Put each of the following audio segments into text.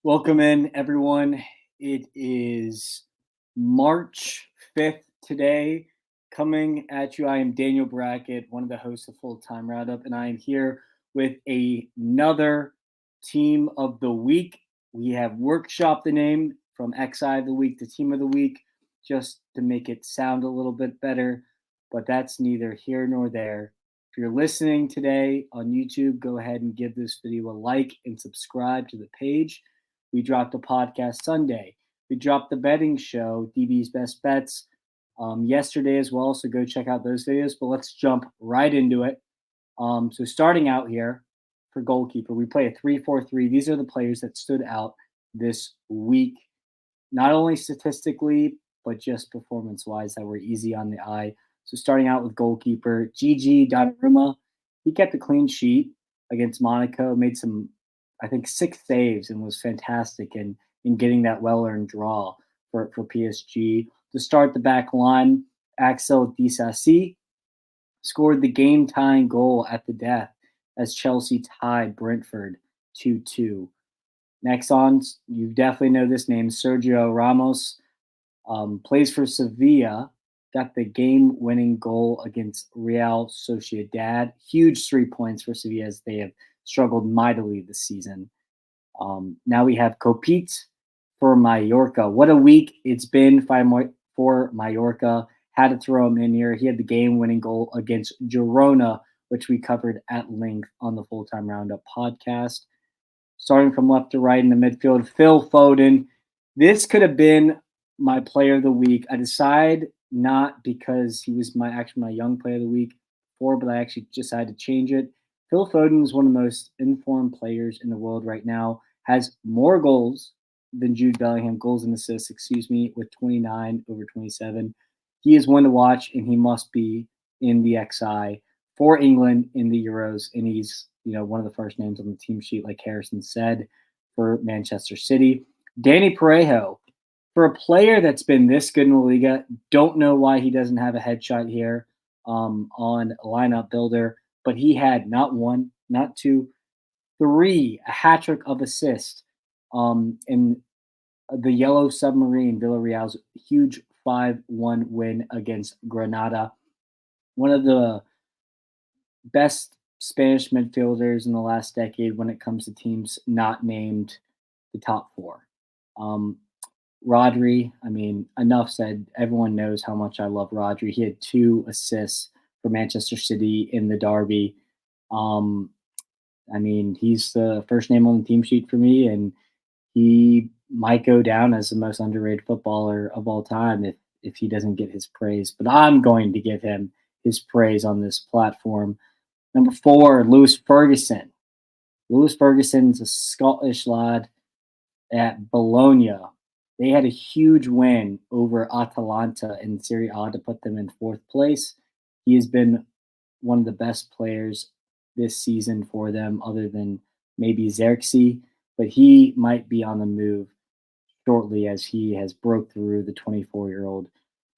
Welcome in, everyone. It is March 5th today. Coming at you, I am Daniel Brackett, one of the hosts of Full Time Roundup, and I am here with another team of the week. We have workshopped the name from XI of the week to team of the week just to make it sound a little bit better, but that's neither here nor there. If you're listening today on YouTube, go ahead and give this video a like and subscribe to the page. We dropped a podcast Sunday. We dropped the betting show, DB's Best Bets, yesterday as well. So go check out those videos. But let's jump right into it. So starting out here for goalkeeper, we play a 3-4-3. These are the players that stood out this week, not only statistically, but just performance-wise that were easy on the eye. So starting out with goalkeeper, Gigi Donnarumma, he kept a clean sheet against Monaco, made some, I think, 6 saves and was fantastic in getting that well-earned draw for PSG. To start the back line, Axel Disasi scored the game-tying goal at the death as Chelsea tied Brentford 2-2. Next on, you definitely know this name, Sergio Ramos, plays for Sevilla, got the game-winning goal against Real Sociedad. Huge 3 points for Sevilla as they have struggled mightily this season. Now we have Copit for Mallorca. What a week it's been for Mallorca. Had to throw him in here. He had the game-winning goal against Girona, which we covered at length on the Full-Time Roundup podcast. Starting from left to right in the midfield, Phil Foden. This could have been my player of the week. I decide not because he was my young player of the week before, but I actually decided to change it. Phil Foden is one of the most informed players in the world right now, has more goals than Jude Bellingham, goals and assists, with 29 over 27. He is one to watch, and he must be in the XI for England in the Euros, and he's one of the first names on the team sheet, like Harrison said, for Manchester City. Danny Parejo, for a player that's been this good in the Liga, don't know why he doesn't have a headshot here on lineup builder, but he had not one, not two, 3, a hat trick of assists in the Yellow Submarine, Villarreal's huge 5-1 win against Granada. One of the best Spanish midfielders in the last decade when it comes to teams not named the top 4. Rodri, enough said. Everyone knows how much I love Rodri. He had 2 assists for Manchester City in the derby. He's the first name on the team sheet for me, and he might go down as the most underrated footballer of all time if he doesn't get his praise. But I'm going to give him his praise on this platform. Number 4, Lewis Ferguson. Lewis Ferguson's a Scottish lad at Bologna. They had a huge win over Atalanta in Serie A to put them in 4th place. He has been one of the best players this season for them, other than maybe Xerxes, but he might be on the move shortly as he has broke through the 24-year-old.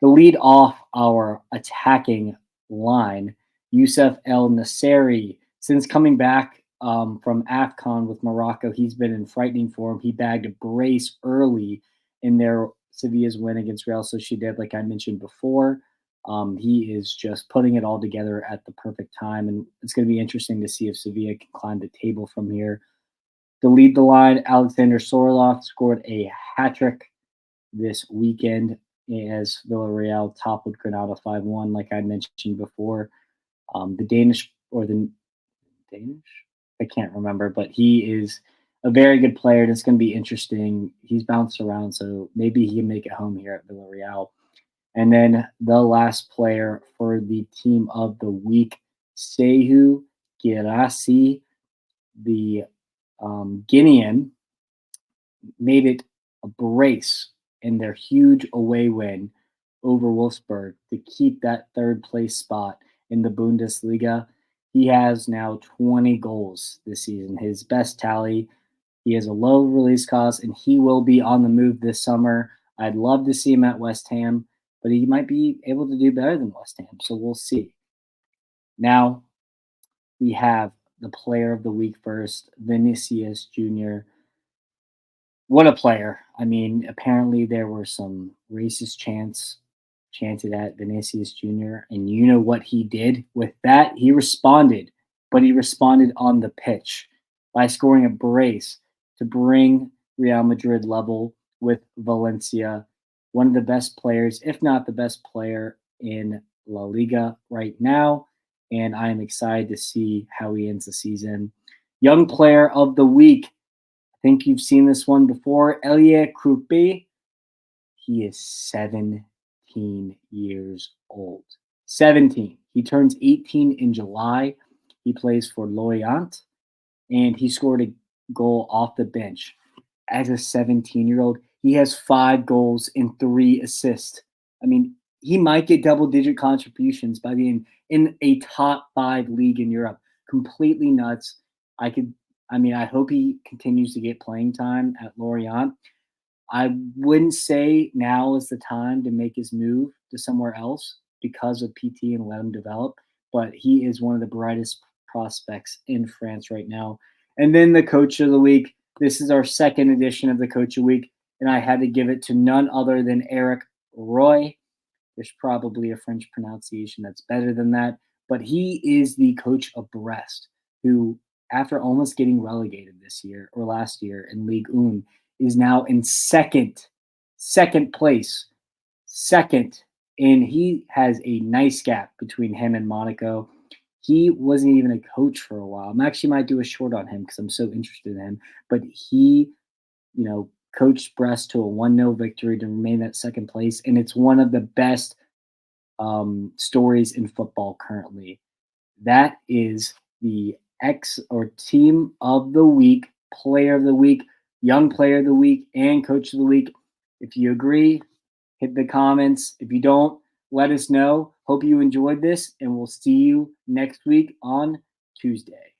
To lead off our attacking line, Youssef El Nasseri. Since coming back from AFCON with Morocco, he's been in frightening form. He bagged a brace early in their Sevilla's win against Real Sociedad, like I mentioned before. He is just putting it all together at the perfect time, and it's going to be interesting to see if Sevilla can climb the table from here. To lead the line, Alexander Sorloth scored a hat-trick this weekend as Villarreal toppled Granada 5-1, like I mentioned before. The Danish, I can't remember, but he is a very good player, and it's going to be interesting. He's bounced around, so maybe he can make it home here at Villarreal. And then the last player for the team of the week, Sehu Girassi, the Guinean, made it a brace in their huge away win over Wolfsburg to keep that 3rd place spot in the Bundesliga. He has now 20 goals this season, his best tally. He has a low release cost, and he will be on the move this summer. I'd love to see him at West Ham, but he might be able to do better than West Ham, so we'll see. Now we have the player of the week first, Vinicius Jr. What a player. I mean, apparently there were some racist chants chanted at Vinicius Jr. And you know what he did with that? He responded, but he responded on the pitch by scoring a brace to bring Real Madrid level with Valencia, one of the best players, if not the best player in La Liga right now. And I am excited to see how he ends the season. Young player of the week. I think you've seen this one before. Elie Krupi. He is 17 years old. 17. He turns 18 in July. He plays for Lorient, and he scored a goal off the bench. As a 17-year-old, he has 5 goals and 3 assists. I mean, he might get double-digit contributions by the end in a top 5 league in Europe. Completely nuts. I could. I mean, I hope he continues to get playing time at Lorient. I wouldn't say now is the time to make his move to somewhere else because of PT and let him develop, but he is one of the brightest prospects in France right now. And then the coach of the week. This is our second edition of the coach of the week, and I had to give it to none other than Eric Roy. There's probably a French pronunciation that's better than that, but he is the coach of Brest, who, after almost getting relegated this year or last year in Ligue 1, is now in second place, second, and he has a nice gap between him and Monaco. He wasn't even a coach for a while. I'm actually might do a short on him because I'm so interested in him. But he, coached Brest to a 1-0 victory to remain at second place, and it's one of the best stories in football currently. That is the X or team of the week, player of the week, young player of the week, and coach of the week. If you agree, hit the comments. If you don't, let us know. Hope you enjoyed this, and we'll see you next week on Tuesday.